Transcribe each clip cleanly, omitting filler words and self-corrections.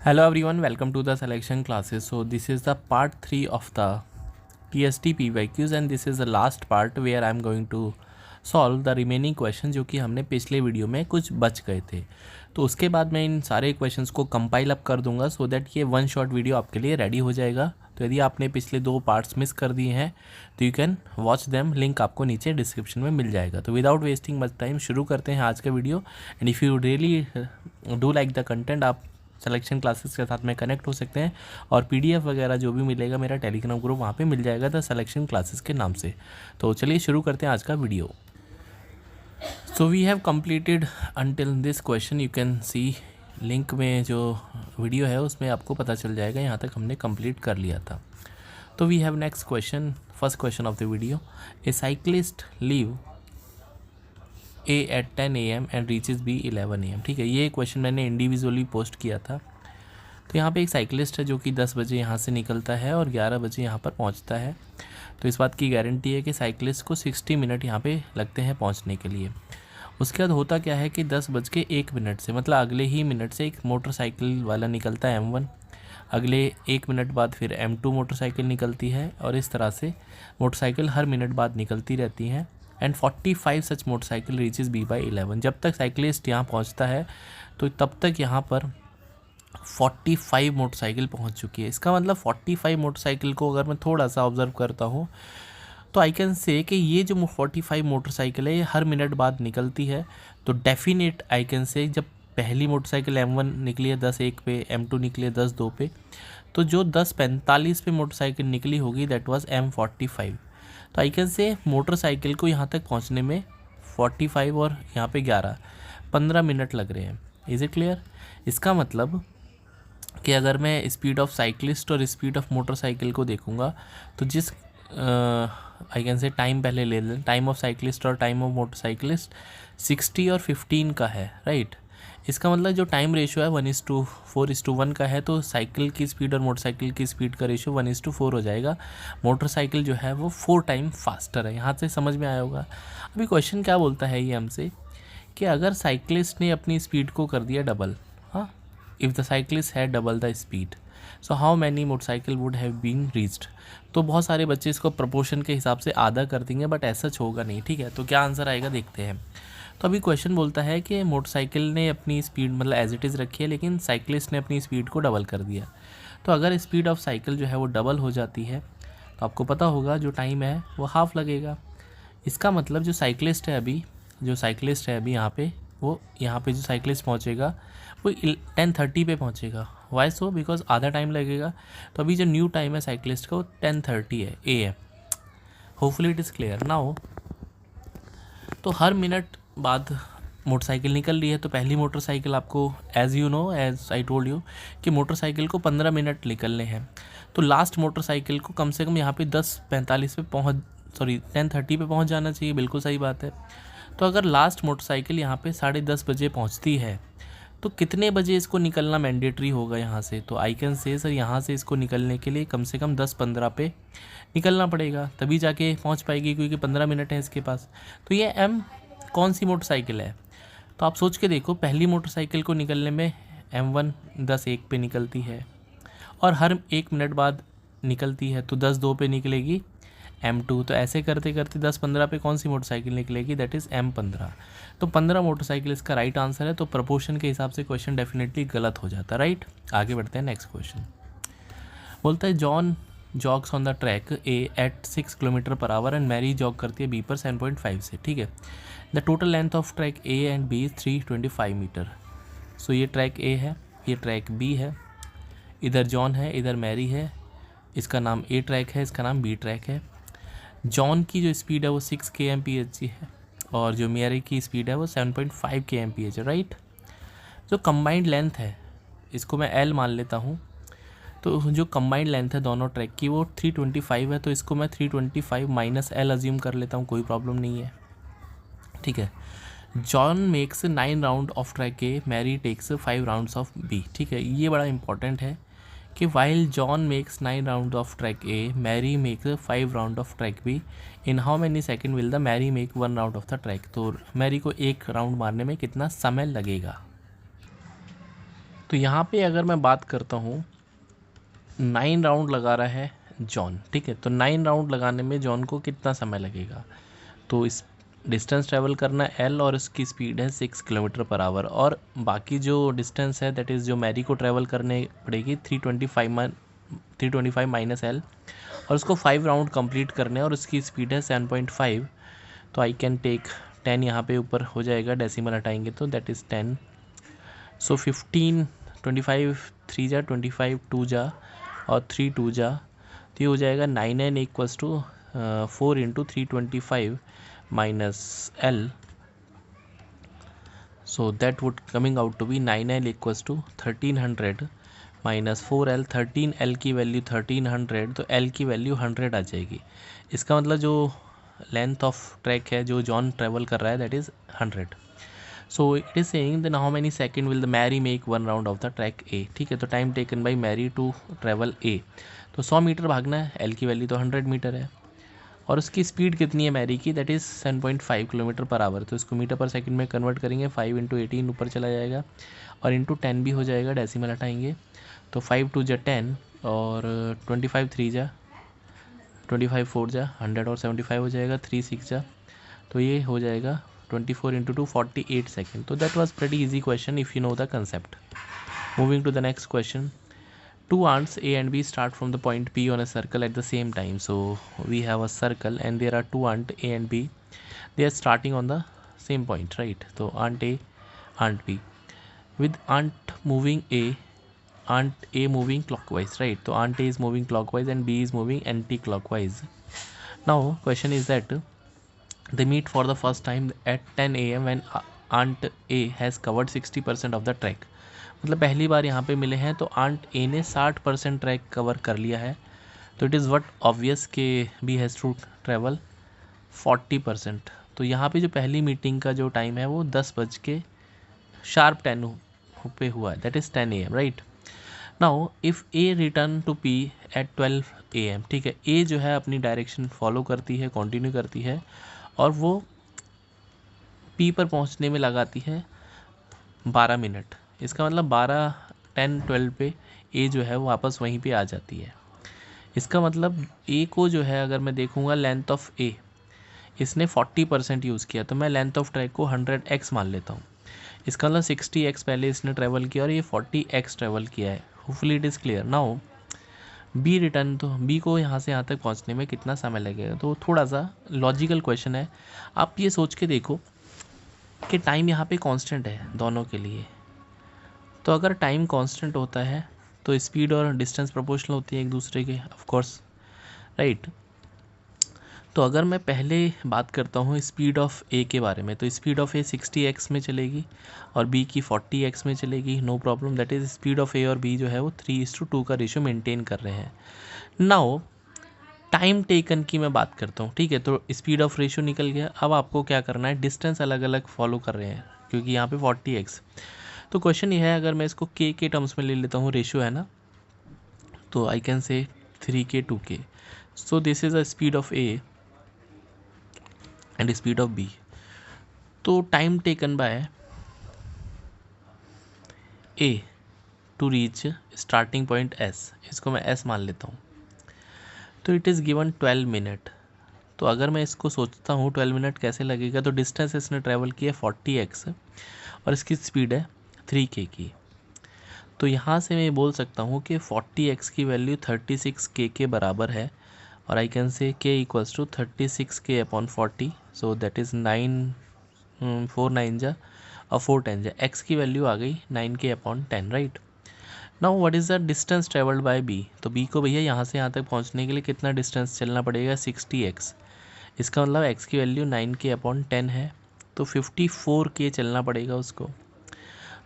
Hello everyone, welcome to the selection classes. So this is the part 3 of the TST PYQs and this is the last part where I am going to solve the remaining questions जो कि हमने पिछले video में कुछ बच गए थे। तो उसके बाद मैं इन सारे क्वेश्चंस को कंपाइल अप कर दूंगा सो दैट ये वन शॉट वीडियो आपके लिए रेडी हो जाएगा। तो यदि आपने पिछले 2 पार्ट्स मिस कर दिए हैं तो you can watch them, link आपको नीचे डिस्क्रिप्शन में मिल जाएगा। तो विदाउट वेस्टिंग मच टाइम शुरू करते हैं आज का video. And if you really do like the content, आप सिलेक्शन क्लासेस के साथ में कनेक्ट हो सकते हैं और पीडीएफ वगैरह जो भी मिलेगा मेरा टेलीग्राम ग्रुप वहाँ पे मिल जाएगा द सिलेक्शन क्लासेस के नाम से। तो चलिए शुरू करते हैं आज का video. So we have completed until this question, you can see link में जो वीडियो है उसमें आपको पता चल जाएगा, यहाँ तक हमने कंप्लीट कर लिया था। तो we have next question, first question of the video. A cyclist leave A at 10 AM and reaches B 11 AM। ठीक है, ये क्वेश्चन मैंने इंडिविजुअली पोस्ट किया था। तो यहाँ पे एक साइकिलिस्ट है जो कि 10 बजे यहाँ से निकलता है और 11 बजे यहाँ पर पहुँचता है। तो इस बात की गारंटी है कि साइकिलिस्ट को 60 मिनट यहाँ पे लगते हैं पहुँचने के लिए। उसके बाद होता क्या है कि 10:01 से, मतलब अगले ही मिनट से एक मोटरसाइकिल वाला निकलता है M1, अगले 1 मिनट बाद फिर M2 मोटरसाइकिल निकलती है और इस तरह से मोटरसाइकिल हर मिनट बाद निकलती रहती हैं। And 45 such motorcycle reaches B by 11। जब तक साइकिलिस्ट यहाँ पहुँचता है तो तब तक यहाँ पर 45 मोटरसाइकिल पहुँच चुकी है। इसका मतलब 45 मोटरसाइकिल को अगर मैं थोड़ा सा ऑब्जर्व करता हूँ तो आई कैन से कि ये जो 45 मोटरसाइकिल है ये हर मिनट बाद निकलती है। तो डेफिनेट आई कैन से जब पहली मोटरसाइकिल M1 निकली है 10:01 पे, M2 निकली है 10:02 पे, तो जो 10:45 पे मोटरसाइकिल निकली होगी दैट वाज M45। तो आई कैन से मोटरसाइकिल को यहाँ तक पहुँचने में 45 और यहाँ पे 15 मिनट लग रहे हैं। Is it clear? इसका मतलब कि अगर मैं स्पीड ऑफ साइकिलिस्ट और स्पीड ऑफ मोटरसाइकिल को देखूँगा तो जिस आई कैन से टाइम पहले ले लें, टाइम ऑफ साइकिलिस्ट और टाइम ऑफ मोटरसाइकिलिस्ट 60 और 15 का है, राइट। इसका मतलब जो टाइम रेशो है 1:4:1 का है, तो साइकिल की स्पीड और मोटरसाइकिल की स्पीड का रेशो 1:4 हो जाएगा। मोटरसाइकिल जो है वो 4 टाइम फास्टर है। यहाँ से समझ में आया होगा। अभी क्वेश्चन क्या बोलता है ये हमसे कि अगर साइकिलिस्ट ने अपनी स्पीड को कर दिया डबल, हाँ, इफ़ द साइकिलिस्ट है double the speed, so how many motorcycle would have been reached. तो बहुत सारे बच्चे इसको प्रोपोर्शन के हिसाब से आधा कर देंगे, बट ऐसा होगा नहीं। ठीक है, तो क्या आंसर आएगा देखते हैं। तो अभी क्वेश्चन बोलता है कि मोटरसाइकिल ने अपनी स्पीड मतलब एज इट इज़ रखी है, लेकिन साइकिलिस्ट ने अपनी स्पीड को डबल कर दिया। तो अगर स्पीड ऑफ साइकिल जो है वो डबल हो जाती है तो आपको पता होगा जो टाइम है वो हाफ लगेगा। इसका मतलब जो साइकिलिस्ट है अभी यहाँ पे, वो यहाँ पे जो साइकिलिस्ट पहुँचेगा वो 10:30 पे पहुँचेगा। Why so? बिकॉज आधा टाइम लगेगा। तो अभी जो न्यू टाइम है साइकिलिस्ट का वो 10:30 है AM। Hopefully it is clear now. तो हर मिनट बाद मोटरसाइकिल निकल रही है। तो पहली मोटरसाइकिल आपको as you know, as I told you कि मोटरसाइकिल को 15 मिनट निकलने हैं। तो लास्ट मोटरसाइकिल को कम से कम यहाँ पे 10:45 पे 10:30 पे पहुँच जाना चाहिए। बिल्कुल सही बात है। तो अगर लास्ट मोटरसाइकिल यहाँ पे 10:30 बजे पहुँचती है तो कितने बजे इसको निकलना मैंडेटरी होगा यहाँ से? तो आई कैन से सर यहाँ से इसको निकलने के लिए कम से कम 10:15 पे निकलना पड़ेगा, तभी जाके पहुँच पाएगी, क्योंकि 15 मिनट है इसके पास। तो ये M कौन सी मोटरसाइकिल है? तो आप सोच के देखो, पहली मोटरसाइकिल को निकलने में M1 10:01 पे निकलती है और हर 1 मिनट बाद निकलती है, तो 10:02 पे निकलेगी M2। तो ऐसे करते करते 10:15 पे कौन सी मोटरसाइकिल निकलेगी? That is M15। तो 15 मोटरसाइकिल इसका राइट आंसर है। तो प्रोपोर्शन के हिसाब से क्वेश्चन डेफिनेटली गलत हो जाता है, राइट। आगे बढ़ते हैं, नेक्स्ट क्वेश्चन बोलता है John jogs on the track A at 6 km/h and Mary jog करती है B पर 7.5 से। ठीक है, the total length of track A and B 325 metre. So ये ट्रैक A है, ये ट्रैक B है, इधर जॉन है, इधर मैरी है। इसका नाम A ट्रैक है, इसका नाम B ट्रैक है। जॉन की जो स्पीड है वो 6 kmph है और जो मैरी की स्पीड है वो 7.5 kmph है, राइट। जो कंबाइंड लेंथ है इसको मैं L मान लेता हूँ। तो जो कंबाइंड लेंथ है दोनों ट्रैक की वो 325 है, तो इसको मैं 325 माइनस L अज्यूम कर लेता हूँ, कोई प्रॉब्लम नहीं है। ठीक है, John makes 9 round of track A, Mary takes 5 rounds of B। ठीक है, ये बड़ा इंपॉर्टेंट है कि while John makes 9 round of track A, Mary makes 5 round of track B, in how many second will the Mary make 1 round of the track. तो Mary को 1 round मारने में कितना समय लगेगा? तो यहाँ पे अगर मैं बात करता हूँ 9 राउंड लगा रहा है जॉन, ठीक है। तो 9 राउंड लगाने में जॉन को कितना समय लगेगा, तो इस डिस्टेंस ट्रैवल करना एल और इसकी स्पीड है 6 किलोमीटर पर आवर, और बाकी जो डिस्टेंस है दैट इज़ जो मैरी को ट्रैवल करने पड़ेगी 325 माइनस एल, और उसको 5 राउंड कंप्लीट करने हैं और उसकी स्पीड है 7.5। तो आई कैन टेक 10 यहाँ पे ऊपर हो जाएगा, डेसिमल हटाएंगे तो दैट इज़ 10। सो 15 25 3 जा 25 2 जा और 3 2 जा, तो ये हो जाएगा 9n equals to 4 into 325 minus L, so that would coming out to be 9L equals to 1300 minus 4L। 13L की वैल्यू 1300, तो L की वैल्यू 100 आ जाएगी। इसका मतलब जो लेंथ ऑफ ट्रैक है जो जॉन ट्रेवल कर रहा है that is 100। So it is saying then how many second will the Mary make 1 round of the track A, ठीक है। तो time taken by Mary to travel A, तो 100 metre भागना है, L की वैल्यू तो 100 मीटर है, और उसकी स्पीड कितनी है मैरी की, that is 7.5 kilometre per our. तो इसको मीटर पर सेकंड में कन्वर्ट करेंगे, 5 इंटू 18 ऊपर चला जाएगा और इंटू 10 भी हो जाएगा, डेसिमल हटाएंगे तो 5 2 जा 10 और 25 3 जा 25 4 जा 100 और 75 हो जाएगा, 3 6 जा, तो ये हो जाएगा 24 इंटू 2 48 सेकेंड। तो that was pretty easy question if you know the concept. Moving to the next question. Two ants A and B start from the point P on a circle at the same time. So we have a circle and there are two ant A and B. They are starting on the same point, right? So ant A, ant B. With ant moving A, ant A moving clockwise, right? So ant A is moving clockwise and B is moving anti-clockwise. Now question is that they meet for the first time at 10 a.m. when ant A has covered 60% of the track. मतलब पहली बार यहाँ पे मिले हैं तो aunt ए ने 60% track cover कर लिया है, तो इट इज़ व्हाट ऑब्वियस के बी हैज़ टू ट्रैवल 40%। तो यहाँ पे जो पहली मीटिंग का जो टाइम है वो 10:10 पे हुआ है, that is 10 AM, right. Now if A return to P at 12 AM, ठीक है। ए जो है अपनी डायरेक्शन फॉलो करती है, कंटिन्यू करती है, और वो पी पर पहुँचने में लगाती है 12 मिनट। इसका मतलब 12 10 12 पे ए जो है वो वापस वहीं पे आ जाती है। इसका मतलब ए को जो है अगर मैं देखूँगा लेंथ ऑफ ए, इसने 40% यूज़ किया, तो मैं लेंथ ऑफ ट्रैक को 100x मान लेता हूँ। इसका मतलब 60x पहले इसने ट्रैवल किया और ये 40x ट्रैवल किया है। Hopefully it is clear. Now B return, तो बी को यहाँ से यहाँ तक पहुँचने में कितना समय लगेगा, तो थोड़ा सा लॉजिकल क्वेश्चन है। आप ये सोच के देखो कि टाइम यहाँ पे कांस्टेंट है दोनों के लिए, तो अगर टाइम कांस्टेंट होता है तो स्पीड और डिस्टेंस प्रोपोर्शनल होती है एक दूसरे के, ऑफ कोर्स, राइट। तो अगर मैं पहले बात करता हूँ स्पीड ऑफ ए के बारे में, तो स्पीड ऑफ ए 60x में चलेगी और बी की 40x में चलेगी, no problem. That is speed of A और बी जो है वो 3:2 का रेशियो मेंटेन कर रहे हैं। नाउ टाइम टेकन की मैं बात करता हूँ, ठीक है। तो स्पीड ऑफ रेशियो निकल गया, अब आपको क्या करना है, डिस्टेंस अलग अलग फॉलो कर रहे हैं क्योंकि यहाँ पे 40x। तो क्वेश्चन ये है, अगर मैं इसको के टर्म्स में ले लेता हूँ, रेशियो है ना, तो I can say 3k 2k। So this is a speed of A and speed of B. तो time taken by A to reach starting point S, इसको मैं एस मान लेता हूँ, तो इट इज़ गिवन 12 मिनट। तो अगर मैं इसको सोचता हूँ 12 मिनट कैसे लगेगा, तो डिस्टेंस इसने ट्रैवल किया 40x और इसकी स्पीड है 3k की। तो यहाँ से मैं बोल सकता हूँ कि 40x की वैल्यू 36k के बराबर है, और I can say k equals to 36k upon 40। So that is 4 9 जा और 4 10 जा, x की वैल्यू आ गई 9k upon 10, right. Now what is the distance travelled by B, तो बी को भैया यहाँ से यहाँ तक पहुँचने के लिए कितना डिस्टेंस चलना पड़ेगा, 60x। इसका मतलब x की वैल्यू 9k अपॉन 10 है, तो 54k चलना पड़ेगा उसको।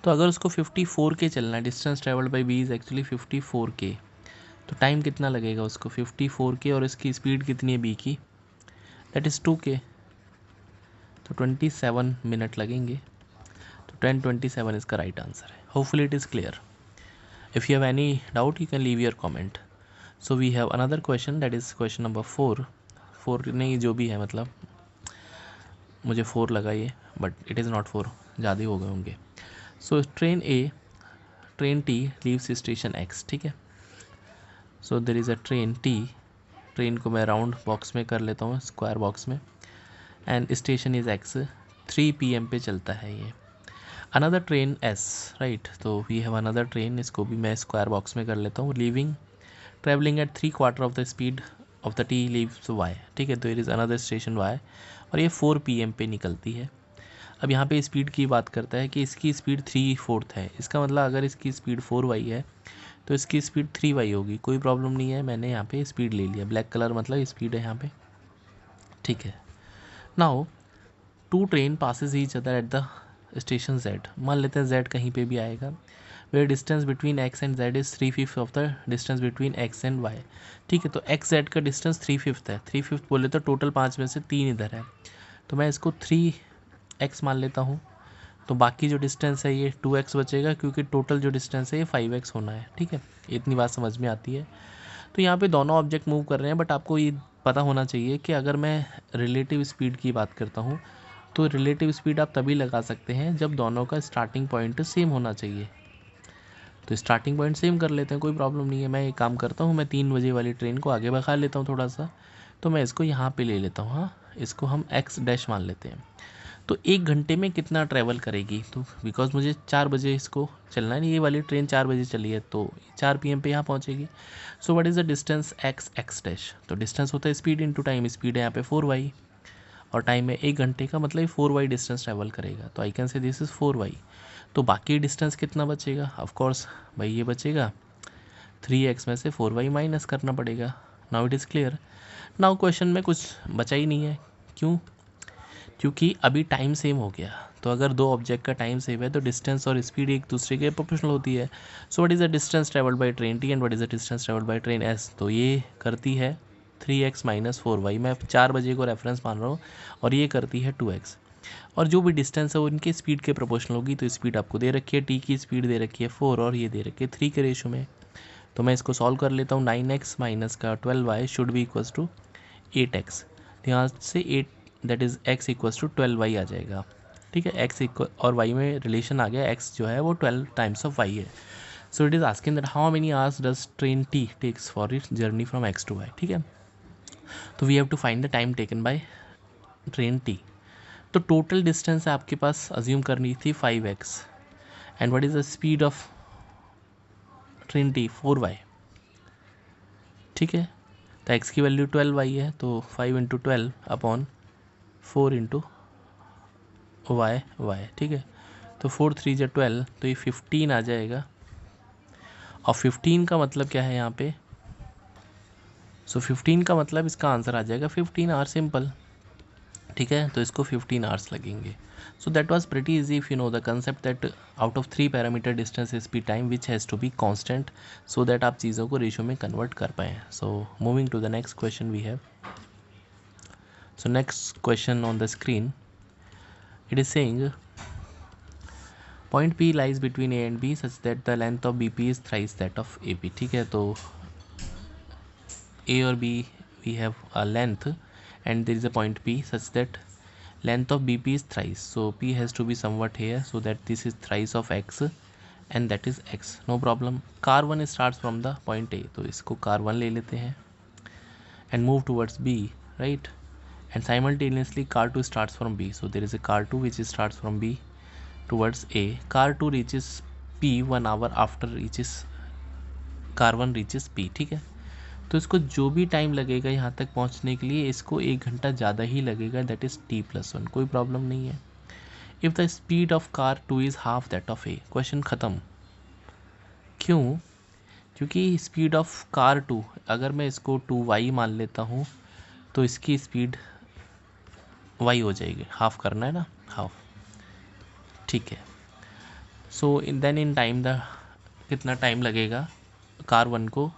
तो अगर उसको 54k चलना है, distance travelled by B is actually 54k, तो टाइम कितना लगेगा उसको 54k, और इसकी स्पीड कितनी है बी की, दैट इज़ 2k, तो 27 मिनट लगेंगे। तो 10:27 इसका राइट आंसर है। Hopefully it is clear. If you have any doubt you can leave your comment. So we have another question, that is question number 4 नहीं जो भी है, मतलब मुझे 4 लगा ये, बट इट इज़ नॉट 4, ज़्यादा ही हो गए होंगे। So train A train T leaves station X, ठीक है। So there is a train T, train को मैं राउंड बॉक्स में कर लेता हूँ, स्क्वायर बॉक्स में, and station is X, 3 PM पे चलता है ये। अनदर ट्रेन एस, राइट, तो वी हैव अनदर ट्रेन, इसको भी मैं स्क्वायर बॉक्स में कर लेता हूँ, leaving travelling at 3/4 of the speed of the tea leaves Y, ठीक है। तो it is another station Y, और ये 4 PM पे निकलती है। अब यहाँ पे स्पीड की बात करता है कि इसकी स्पीड 3/4 है, इसका मतलब अगर इसकी स्पीड 4y है तो इसकी स्पीड 3y होगी, कोई प्रॉब्लम नहीं है, मैंने यहाँ पे स्पीड ले लिया, ब्लैक कलर मतलब स्पीड है यहाँ पे, ठीक है। Now 2 train passes each other at the station Z, मान लेते हैं Z कहीं पे भी आएगा, where distance between x and Z is 3/5 of the distance between x and y, ठीक है। तो x Z का डिस्टेंस 3/5 है, 3/5 बोले तो टोटल 5 में से 3 इधर है, तो मैं इसको 3x मान लेता हूँ, तो बाकी जो डिस्टेंस है ये 2x बचेगा, क्योंकि टोटल जो डिस्टेंस है ये 5x होना है, ठीक है। इतनी बात समझ में आती है। तो यहाँ पे दोनों ऑब्जेक्ट मूव कर रहे हैं, बट आपको ये पता होना चाहिए कि अगर मैं रिलेटिव स्पीड की बात करता हूँ तो रिलेटिव स्पीड आप तभी लगा सकते हैं जब दोनों का स्टार्टिंग पॉइंट सेम होना चाहिए। तो स्टार्टिंग पॉइंट सेम कर लेते हैं, कोई प्रॉब्लम नहीं है। मैं एक काम करता हूँ, मैं 3 बजे वाली ट्रेन को आगे बढ़ा लेता हूँ थोड़ा सा, तो मैं इसको यहाँ पे ले लेता हूँ, हाँ, इसको हम x डैश मान लेते हैं। तो 1 घंटे में कितना ट्रैवल करेगी, तो बिकॉज मुझे 4 बजे इसको चलना है, ये वाली ट्रेन 4 बजे चली है, तो 4 PM पे यहाँ पहुँचेगी। So what is the distance x dash, तो डिस्टेंस होता है स्पीड इंटू टाइम, स्पीड है यहाँ पे 4y, और टाइम है 1 घंटे का, मतलब 4y डिस्टेंस ट्रैवल करेगा, तो I can say this is 4y। तो बाकी डिस्टेंस कितना बचेगा, ऑफ कोर्स भाई ये बचेगा 3x में से 4y माइनस करना पड़ेगा। Now it is clear. Now question में कुछ बचा ही नहीं है, क्यों, क्योंकि अभी टाइम सेम हो गया, तो अगर दो ऑब्जेक्ट का टाइम सेम है तो डिस्टेंस और स्पीड एक दूसरे के प्रोपोर्शनल होती है। So what is the distance travelled bye train T and what is the distance travelled by train S, तो ये करती है 3x माइनस 4y, मैं 4 बजे को रेफरेंस मान रहा हूँ, और ये करती है 2x, और जो भी डिस्टेंस है वो इनके स्पीड के प्रोपोर्शनल होगी। तो स्पीड आपको दे रखी है, टी की स्पीड दे रखी है 4 और ये दे रखी है 3 के रेशो में। तो मैं इसको सॉल्व कर लेता हूँ, 9x माइनस का 12y should be equals to 8x, यहाँ से 8 that is x equals to 12y आ जाएगा, ठीक है। x इक्वल और y में रिलेशन आ गया, x जो है वो 12 टाइम्स ऑफ y है। So it is asking that how many hours does train T takes for it journey from x to y, ठीक है। तो we have to find the time taken by train T. तो total distance आपके पास assume करनी थी 5x, and what is the speed of train T 4y, ठीक है। तो x की वैल्यू 12y है, तो 5 इंटू 12 अपॉन 4 इंटू y, ठीक है। तो 4 3 जा 12, तो ये 15 आ जाएगा, और 15 का मतलब क्या है यहाँ पे, सो 15 का मतलब इसका आंसर आ जाएगा 15 आवर, सिंपल, ठीक है। तो इसको 15 आवर्स लगेंगे। So that was pretty easy if you know the concept that out of 3 parameter distance speed time which has to be constant, so that आप चीज़ों को रेशो में कन्वर्ट कर पाएँ। So moving to the next question we have, so next question on the screen, it is saying point P lies between A and B such that the length of BP is thrice that of AP, ठीक है। तो A और B we have a length and there is a point P such that length of BP is thrice, so P has to be somewhat here, so that this is thrice of X and that is X, no problem। car 1 starts from the point A, तो इसको car 1 ले लेते हैं and move towards B, right, and simultaneously car 2 starts from B, so there is a car 2 which starts from B towards A, car 2 reaches P 1 hour after car 1 reaches P, ठीक है। तो इसको जो भी time लगेगा यहाँ तक पहुँचने के लिए, इसको 1 घंटा ज़्यादा ही लगेगा, दैट इज़ t+1, कोई प्रॉब्लम नहीं है। If the speed of car 2 is half that of A, question ख़त्म। क्यों, क्योंकि स्पीड ऑफ कार 2, अगर मैं इसको 2y मान लेता हूँ तो इसकी स्पीड y हो जाएगी, हाफ करना है ना, हाफ, ठीक है। So then in time the कितना टाइम लगेगा कार 1 को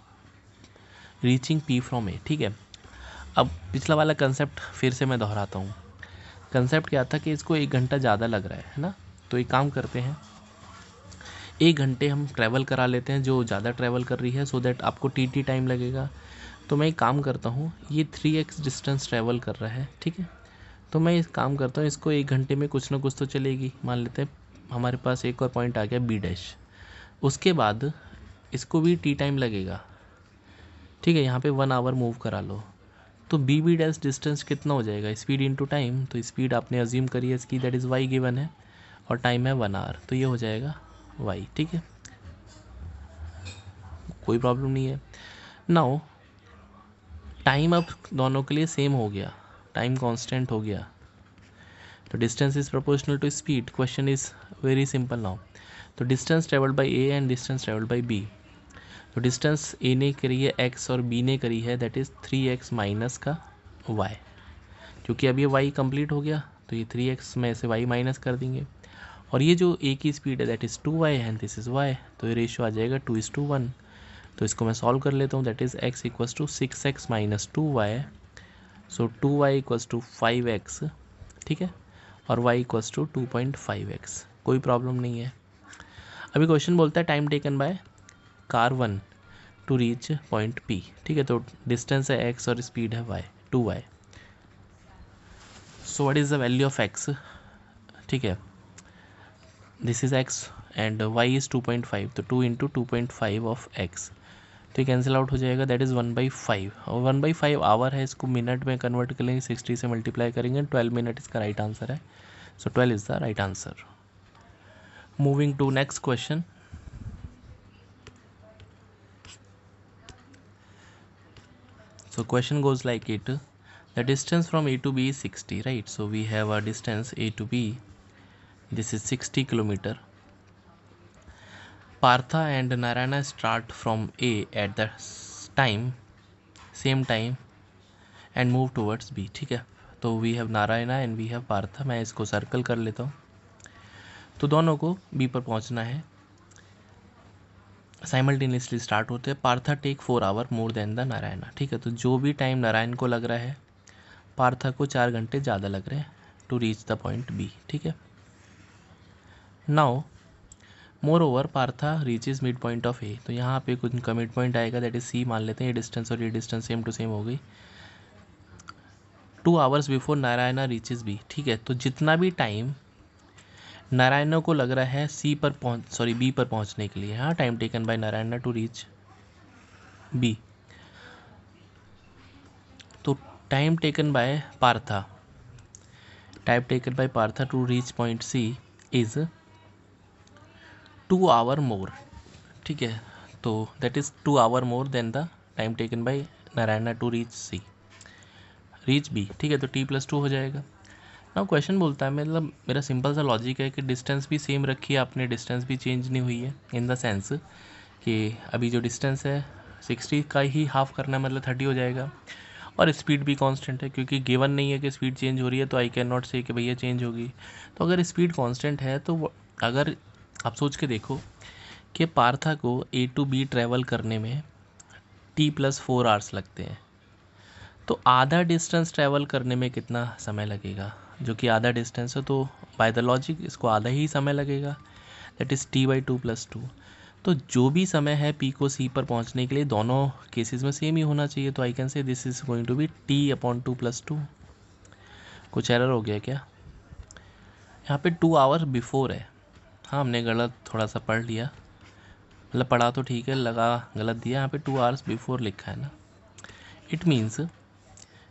रीचिंग P फ्रॉम A, ठीक है। अब पिछला वाला कंसेप्ट फिर से मैं दोहराता हूँ। कंसेप्ट क्या था कि इसको 1 घंटा ज़्यादा लग रहा है ना, तो एक काम करते हैं, 1 घंटे हम ट्रैवल करा लेते हैं जो ज़्यादा ट्रैवल कर रही है, सो दैट आपको टी टाइम लगेगा। तो मैं एक काम करता हूँ, ये 3x डिस्टेंस ट्रैवल कर रहा है, ठीक है। तो मैं इस काम करता हूँ, इसको 1 घंटे में कुछ ना कुछ तो चलेगी, मान लेते हैं हमारे पास एक और पॉइंट आ गया B डैश, उसके बाद इसको भी टी टाइम लगेगा, ठीक है। यहाँ पे 1 आवर मूव करा लो, तो बी बी डैश डिस्टेंस कितना हो जाएगा, स्पीड इनटू टाइम। तो स्पीड आपने अज्यूम करी है इसकी, दैट इज़ वाई गिवन है, और टाइम है 1 आवर, तो ये हो जाएगा वाई, ठीक है, कोई प्रॉब्लम नहीं है। नाउ टाइम अब दोनों के लिए सेम हो गया, टाइम कांस्टेंट हो गया, तो distance is proportional to speed. Question is very simple now. तो distance travelled by A and distance travelled by B, तो डिस्टेंस ए ने करी है x और b ने करी है दैट इज़ 3x माइनस का y, क्योंकि अब ये y कंप्लीट हो गया तो ये 3x में से y माइनस कर देंगे, और ये जो a की स्पीड है that is 2y and this is y, तो ये रेशियो आ जाएगा 2:1। तो इसको मैं सॉल्व कर लेता हूँ, that is x equals to 6x minus 2y, so 2y equals to 5x, ठीक है, और y इक्वल्स टू 2.5x, कोई प्रॉब्लम नहीं है। अभी क्वेश्चन बोलता है time taken by car 1 to reach point P, ठीक है, तो डिस्टेंस है x और स्पीड है y 2y। So what is the value of x, ठीक है, this is x and y is 2.5, तो 2 इंटू 2.5 ऑफ x, तो ये कैंसिल आउट हो जाएगा, दैट इज़ 1/5, और 1/5 आवर है, इसको मिनट में कन्वर्ट कर लेंगे, 60 से मल्टीप्लाई करेंगे, 12 मिनट इसका राइट आंसर है, so 12 is the right answer. Moving to next question. So question goes like it, the distance from A to B is 60, right? So we have a distance A to B, this is 60 kilometer. Partha and Narayana start from A at the same time and move towards B, ठीक है। तो we have Narayana and we have Partha, मैं इसको circle कर लेता हूँ। तो दोनों को B पर पहुँचना है, साइमल्टेनियसली स्टार्ट होते हैं। Partha take 4 hour more than the Narayana, ठीक है, तो जो भी टाइम नारायण को लग रहा है पार्था को 4 घंटे ज़्यादा लग रहे हैं to reach the point B, ठीक है। Now moreover Partha reaches mid point of A, तो यहाँ पे कुछ का मिड पॉइंट आएगा दैट इज सी मान लेते हैं, ये डिस्टेंस और ये डिस्टेंस सेम टू सेम हो गई। 2 hours before Narayana reaches B, ठीक है, तो जितना भी टाइम नारायणा को लग रहा है बी पर पहुँचने के लिए, हाँ, time taken by Narayana to reach B, तो time taken by Partha to reach point C is 2 hour more, ठीक है, तो that is 2 hour more than the time taken by Narayana to reach B, ठीक है, तो t+2 हो जाएगा। ना क्वेश्चन बोलता है, मतलब मेरा सिंपल सा लॉजिक है कि डिस्टेंस भी सेम रखी है आपने, डिस्टेंस भी चेंज नहीं हुई है, इन द सेंस कि अभी जो डिस्टेंस है 60 का ही हाफ करना है, मतलब 30 हो जाएगा, और स्पीड भी कांस्टेंट है, क्योंकि गिवन नहीं है कि स्पीड चेंज हो रही है, तो आई कैन नॉट से कि भैया चेंज होगी। तो अगर स्पीड कांस्टेंट है तो अगर आप सोच के देखो कि पार्था को A to B ट्रैवल करने में t+4 आवर्स लगते हैं, तो आधा डिस्टेंस ट्रैवल करने में कितना समय लगेगा, जो कि आधा डिस्टेंस है, तो बाय द लॉजिक इसको आधा ही समय लगेगा, दैट इज़ t/2 + 2। तो जो भी समय है P को C पर पहुंचने के लिए दोनों केसेस में सेम ही होना चाहिए, तो I can say this is going to be t/2 + 2। कुछ एरर हो गया क्या, यहाँ पे 2 आवर बिफोर है, हाँ हमने गलत थोड़ा सा पढ़ लिया, मतलब पढ़ा तो ठीक है, लगा गलत दिया, यहाँ पे 2 आवर्स बिफोर लिखा है ना, इट मीन्स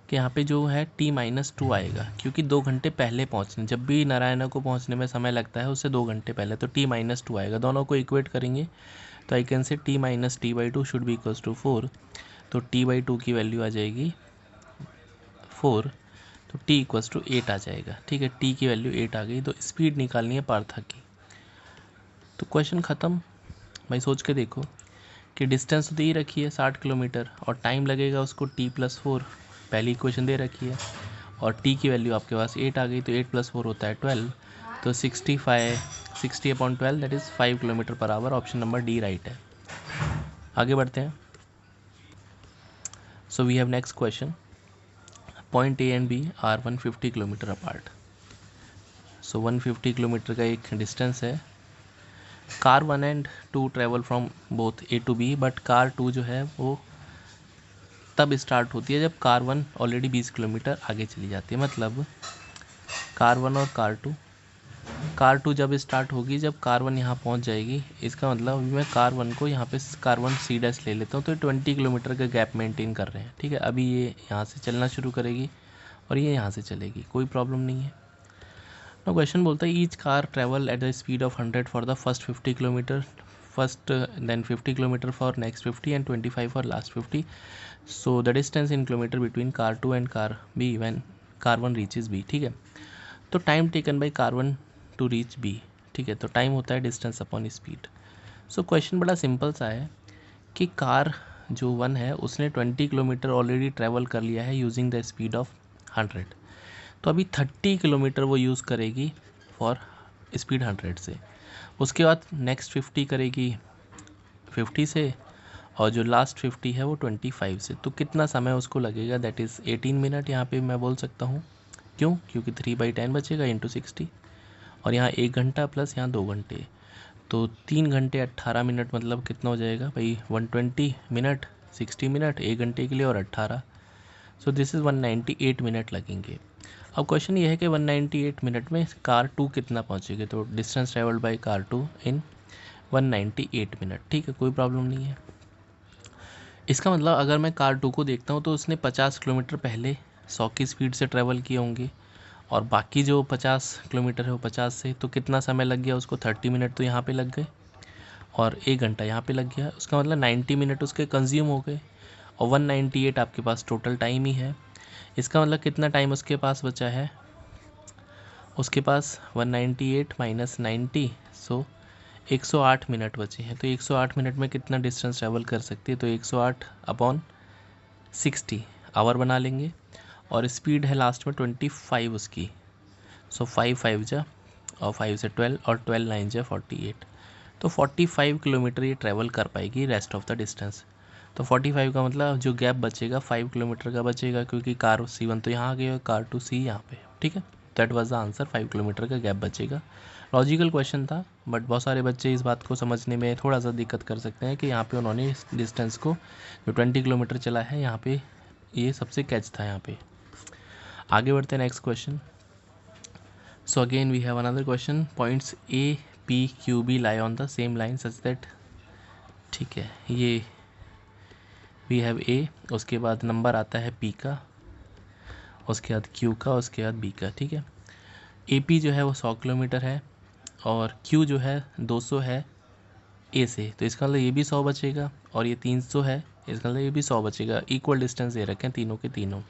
कि यहाँ पे जो है t-2 आएगा, क्योंकि 2 घंटे पहले पहुँचने, जब भी नारायणा को पहुँचने में समय लगता है उससे 2 घंटे पहले, तो t-2 आएगा। दोनों को इक्वेट करेंगे तो आई कैन से t-t/2 should be equals to 4, तो t/2 की वैल्यू आ जाएगी 4, तो t इक्वल्स टू 8 आ जाएगा, ठीक है, t की वैल्यू 8 आ गई, तो स्पीड निकालनी है पार्था की। तो क्वेश्चन ख़त्म भाई, सोच के देखो कि डिस्टेंस तो दे ही रखी है 60 किलोमीटर, और टाइम लगेगा उसको t+4, पहली इक्वेशन दे रखी है, और t की वैल्यू आपके पास 8 आ गई, तो 8 + 4 होता है 12, तो 60/12 that is 5 kilometre per hour, option number D right है। आगे बढ़ते हैं। So we have next question, point A and B are 150 kilometre apart, so 150 kilometre का एक डिस्टेंस है। Car 1 and 2 travel from both A to B, but car 2 जो है वो तब स्टार्ट होती है जब कार 1 ऑलरेडी 20 किलोमीटर आगे चली जाती है, मतलब कार 1 और कार 2 कार 2 जब स्टार्ट होगी, जब कार 1 यहाँ पहुँच जाएगी, इसका मतलब अभी मैं कार 1 को यहाँ पे कार 1 सी डैश ले लेता हूँ, तो 20 किलोमीटर का गैप मेंटेन कर रहे हैं, ठीक है। अभी ये यहाँ से चलना शुरू करेगी और ये यहाँ से चलेगी, कोई प्रॉब्लम नहीं है। तो क्वेश्चन बोलता है each car travel at the speed of 100 for the first 50 kilometre, first then 50 kilometre for next 50 and 25 for last 50। So the distance in kilometre between car 2 and car B when car 1 reaches B, ठीक है। तो time taken by car 1 to reach B, ठीक है। तो time होता है distance upon speed. So question बड़ा simple सा है कि कार जो 1 है उसने 20 किलोमीटर ऑलरेडी ट्रैवल कर लिया है यूजिंग द स्पीड ऑफ 100, तो अभी 30 किलोमीटर वो यूज़ करेगी फॉर स्पीड 100 से। उसके बाद नेक्स्ट 50 करेगी 50 से, और जो लास्ट 50 है वो 25 से। तो कितना समय उसको लगेगा, दैट इज़ 18 मिनट यहाँ पे मैं बोल सकता हूँ। क्यों? क्योंकि 3/10 बचेगा इंटू 60, और यहाँ 1 घंटा प्लस यहाँ 2 घंटे, तो 3 घंटे 18 मिनट, मतलब कितना हो जाएगा भाई 120 मिनट, 60 मिनट 1 घंटे के लिए और 18। सो दिस इज़ 198 मिनट लगेंगे। अब क्वेश्चन ये है कि 198 मिनट में कार 2 कितना पहुँचेगी, तो distance travelled by car 2 in 198 minute, ठीक है, कोई प्रॉब्लम नहीं है। इसका मतलब अगर मैं कार 2 को देखता हूँ तो उसने 50 किलोमीटर पहले 100 की स्पीड से ट्रैवल किए होंगे, और बाकी जो 50 किलोमीटर है वो 50 से, तो कितना समय लग गया उसको, 30 मिनट तो यहाँ पे लग गए और 1 घंटा यहाँ पे लग गया। उसका मतलब 90 मिनट उसके कंज्यूम हो गए, और 198 आपके पास टोटल टाइम ही है। इसका मतलब कितना टाइम उसके पास बचा है, उसके पास 198 माइनस 90, सो 108 मिनट बचे हैं। तो 108 मिनट में कितना डिस्टेंस ट्रैवल कर सकती है, तो 108 अपॉन 60 आवर बना लेंगे, और स्पीड है लास्ट में 25 उसकी, सो 5 5 जा, और 5 से 12, और 12 9 जा 48, तो 45 किलोमीटर ये ट्रैवल कर पाएगी रेस्ट ऑफ द डिस्टेंस। तो 45 का मतलब जो गैप बचेगा 5 किलोमीटर का बचेगा, क्योंकि कार C1 तो यहाँ आ गई और कार 2 C यहाँ पे, ठीक है। That was the answer, 5 kilometre का गैप बचेगा। लॉजिकल क्वेश्चन था, बट बहुत सारे बच्चे इस बात को समझने में थोड़ा सा दिक्कत कर सकते हैं कि यहाँ पे उन्होंने इस डिस्टेंस को जो 20 किलोमीटर चला है यहाँ पे, ये सबसे कैच था यहाँ पे। आगे बढ़ते हैं next question. So again we have another question, points A, P, Q, B lie on the same line such that, ठीक है, ये वी हैव A, उसके बाद नंबर आता है P का, उसके बाद Q का, उसके बाद B का, ठीक है। AP जो है वो 100 किलोमीटर है, और Q जो है 200 है A से, तो इसका मतलब ये भी 100 बचेगा, और ये 300 है, इसका मतलब ये भी 100 बचेगा। इक्वल डिस्टेंस दे रखे हैं तीनों के तीनों।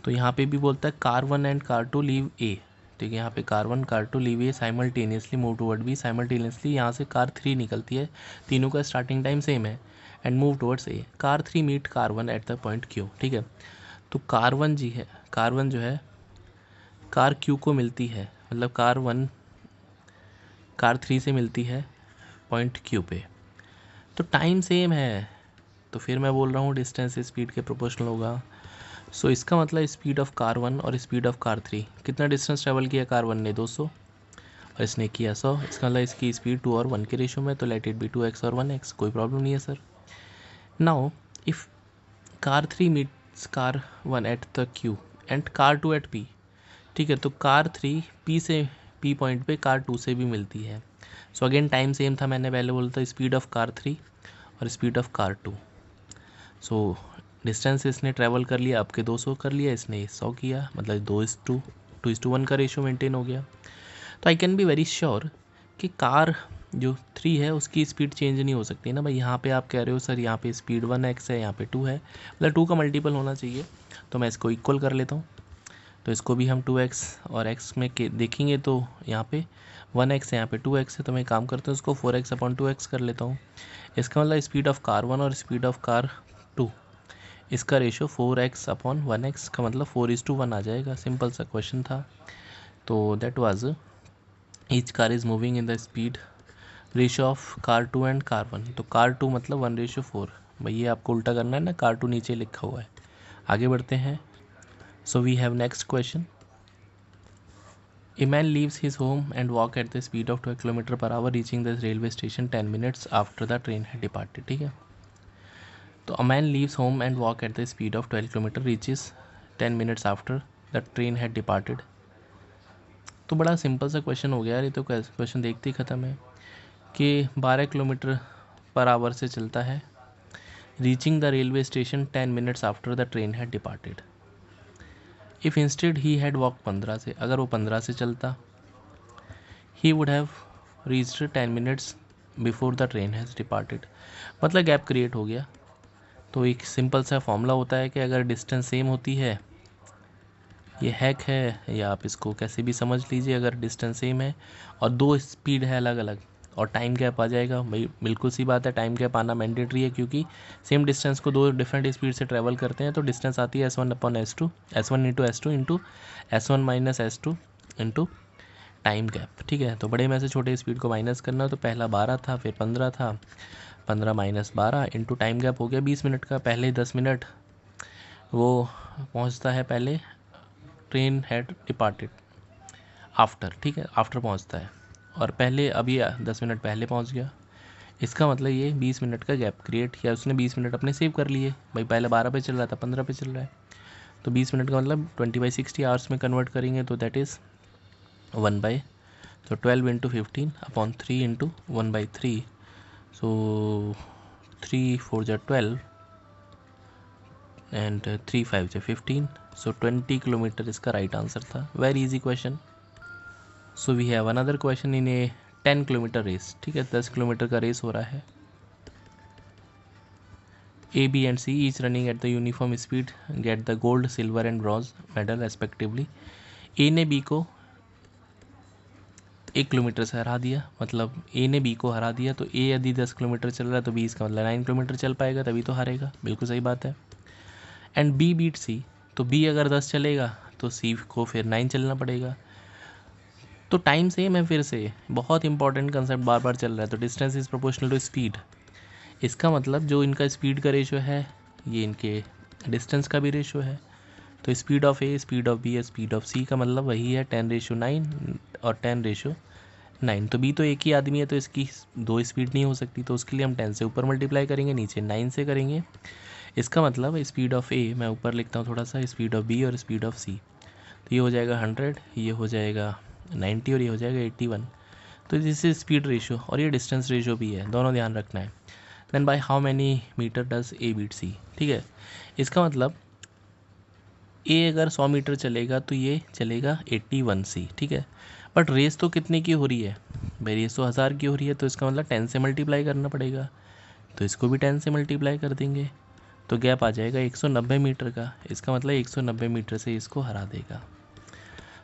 तो यहाँ पे भी बोलता है car 1 and car 2 leave A, ठीक है। यहाँ पे car 1 car 2 leave A simultaneously move toward B, simultaneously यहाँ से कार 3 निकलती है, तीनों का स्टार्टिंग टाइम सेम है, and move towards A। Car 3 meet car 1 at the point Q, ठीक है। तो कार 1 जी है, कार 1 जो है कार Q को मिलती है, मतलब कार 1 कार 3 से मिलती है पॉइंट Q पे, तो टाइम सेम है, तो फिर मैं बोल रहा हूँ डिस्टेंस स्पीड के प्रोपोर्शनल होगा। सो इसका मतलब स्पीड ऑफ कार 1 और स्पीड ऑफ कार 3, कितना डिस्टेंस ट्रैवल किया कार 1 ने 200 और इसने किया 100, इसका मतलब इसकी स्पीड 2 और 1 के रेशो में, तो लेट इट बी 2x और 1x, कोई प्रॉब्लम नहीं है sir. Now if car 3 meets car 1 at the Q and car 2 at P, ठीक है, तो कार 3 P से P पॉइंट पे कार 2 से भी मिलती है। सो अगेन टाइम सेम था, मैंने पहले बोला था स्पीड ऑफ कार 3 और speed of car 2। So distance इसने ट्रैवल कर लिया, आपके 200 कर लिया, इसने 100 किया, मतलब 2:1 का रेशो मेंटेन हो गया। तो I can be very sure कि कार जो 3 है उसकी स्पीड चेंज नहीं हो सकती ना भाई। यहाँ पे आप कह रहे हो सर यहाँ पे स्पीड 1x है, यहाँ पे 2 है, मतलब 2 का मल्टीपल होना चाहिए, तो मैं इसको इक्वल कर लेता हूँ। तो इसको भी हम 2x और x में देखेंगे, तो यहाँ पे 1x है, यहाँ पे 2x है, तो मैं काम करता हूँ इसको 4x अपॉन 2x कर लेता हूँ। इसका मतलब स्पीड ऑफ कार 1 और स्पीड ऑफ कार 2, इसका रेशो 4x अपॉन 1x का मतलब 4:1 आ जाएगा। सिंपल सा क्वेश्चन था। तो that was each car is moving in the speed ratio of car 2 and car 1, तो कार 2 मतलब 1:4। भाई ये आपको उल्टा करना है ना, कार 2 नीचे लिखा हुआ है। आगे बढ़ते हैं। So we have next question, a man leaves his home and walk at the speed of 12 kilometre per hour reaching the railway station 10 minutes after the train has departed, ठीक है। तो a man leaves home and walk at the speed of 12 kilometre reaches 10 minutes after the train had departed. तो बड़ा simple सा question हो गया यार, ये तो क्वेश्चन देखते ही ख़त्म है कि 12 किलोमीटर पर आवर से चलता है, reaching the railway station 10 minutes after the train had departed. If instead he had walk 15 से, अगर वो 15 से चलता, he would have reached 10 minutes before the train has departed, मतलब गैप क्रिएट हो गया। तो एक सिंपल सा फॉर्मूला होता है कि अगर डिस्टेंस सेम होती है, ये हैक है या आप इसको कैसे भी समझ लीजिए, अगर डिस्टेंस सेम है और दो स्पीड है अलग अलग और टाइम गैप आ जाएगा, भाई बिल्कुल सी बात है, टाइम गैप आना मैंडेटरी है क्योंकि सेम डिस्टेंस को दो डिफरेंट स्पीड से ट्रैवल करते हैं, तो डिस्टेंस आती है S1/S2, S1 into S2 into S1 minus S2 into time gap. ठीक है, तो बड़े में से छोटे स्पीड को माइनस करना, तो पहला 12 था, फिर 15 था, 15 माइनस 12 इंटू टाइम गैप हो गया 20 मिनट का। पहले 10 मिनट वो पहुंचता है, पहले ट्रेन हैड डिपार्टेड आफ्टर, ठीक है, आफ्टर पहुंचता है, और पहले अभी 10 मिनट पहले पहुंच गया। इसका मतलब ये 20 मिनट का गैप क्रिएट किया उसने, 20 मिनट अपने सेव कर लिए, भाई पहले 12 पे चल रहा था, 15 पे चल रहा है, तो 20 मिनट का मतलब 20/60 आवर्स में कन्वर्ट करेंगे तो दैट इज़ 1 तो 12 इंटू 15 अपॉन 3 इंटू 1/3, सो 3 4 जा 12 एंड 3 5 जा 15, सो 20 किलोमीटर इसका राइट आंसर था। Very easy question. So we have another question in a 10 kilometre race, ठीक है, 10 किलोमीटर का रेस हो रहा है। A, B and C each running at the uniform speed get the gold, silver and bronze medal respectively. A ने B को 1 kilometre से हरा दिया, मतलब A ने B को हरा दिया, तो A यदि 10 किलोमीटर चल रहा है तो B इसका मतलब 9 किलोमीटर चल पाएगा, तभी तो हारेगा, बिल्कुल सही बात है। एंड B बीट C, तो B अगर 10 चलेगा तो C को फिर 9 चलना पड़ेगा, तो टाइम सेम है, फिर से बहुत इंपॉर्टेंट कंसेप्ट बार बार चल रहा है, तो distance is proportional to speed. इसका मतलब जो इनका स्पीड का रेशो है, ये इनके डिस्टेंस का भी रेशो है, तो speed of A speed of B है, स्पीड ऑफ सी का मतलब वही है 10:9 और 10:9, तो बी तो एक ही आदमी है तो इसकी दो स्पीड नहीं हो सकती, तो उसके लिए हम 10 से ऊपर मल्टीप्लाई करेंगे, नीचे 9 से करेंगे। इसका मतलब स्पीड ऑफ ए मैं ऊपर लिखता हूँ थोड़ा सा, स्पीड ऑफ बी और स्पीड ऑफ सी, तो ये हो जाएगा 100, ये हो जाएगा 90 और ये हो जाएगा 81, तो दिस इज स्पीड रेशो और ये डिस्टेंस रेशो भी है, दोनों ध्यान रखना है। Then by how many metre does A beat C, ठीक है, इसका मतलब ए अगर 100 मीटर चलेगा तो ये चलेगा 81 सी, ठीक है, बट रेस तो कितने की हो रही है भाई, रेस तो 1000 की हो रही है, तो इसका मतलब 10 से मल्टीप्लाई करना पड़ेगा, तो इसको भी 10 से मल्टीप्लाई कर देंगे, तो गैप आ जाएगा 190 मीटर का, इसका मतलब 190 मीटर से इसको हरा देगा।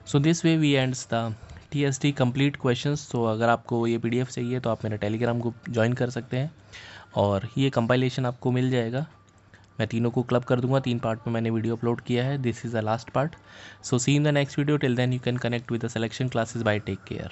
So this way we ends the TST complete questions. तो अगर आपको ये PDF चाहिए तो आप मेरा टेलीग्राम को ज्वाइन कर सकते हैं और ये कंपाइलेशन आपको मिल जाएगा, मैं तीनों को क्लब कर दूंगा, 3 पार्ट में मैंने वीडियो अपलोड किया है, this is the last part. So see in the next video, till then you can connect with the selection classes, bye, take care.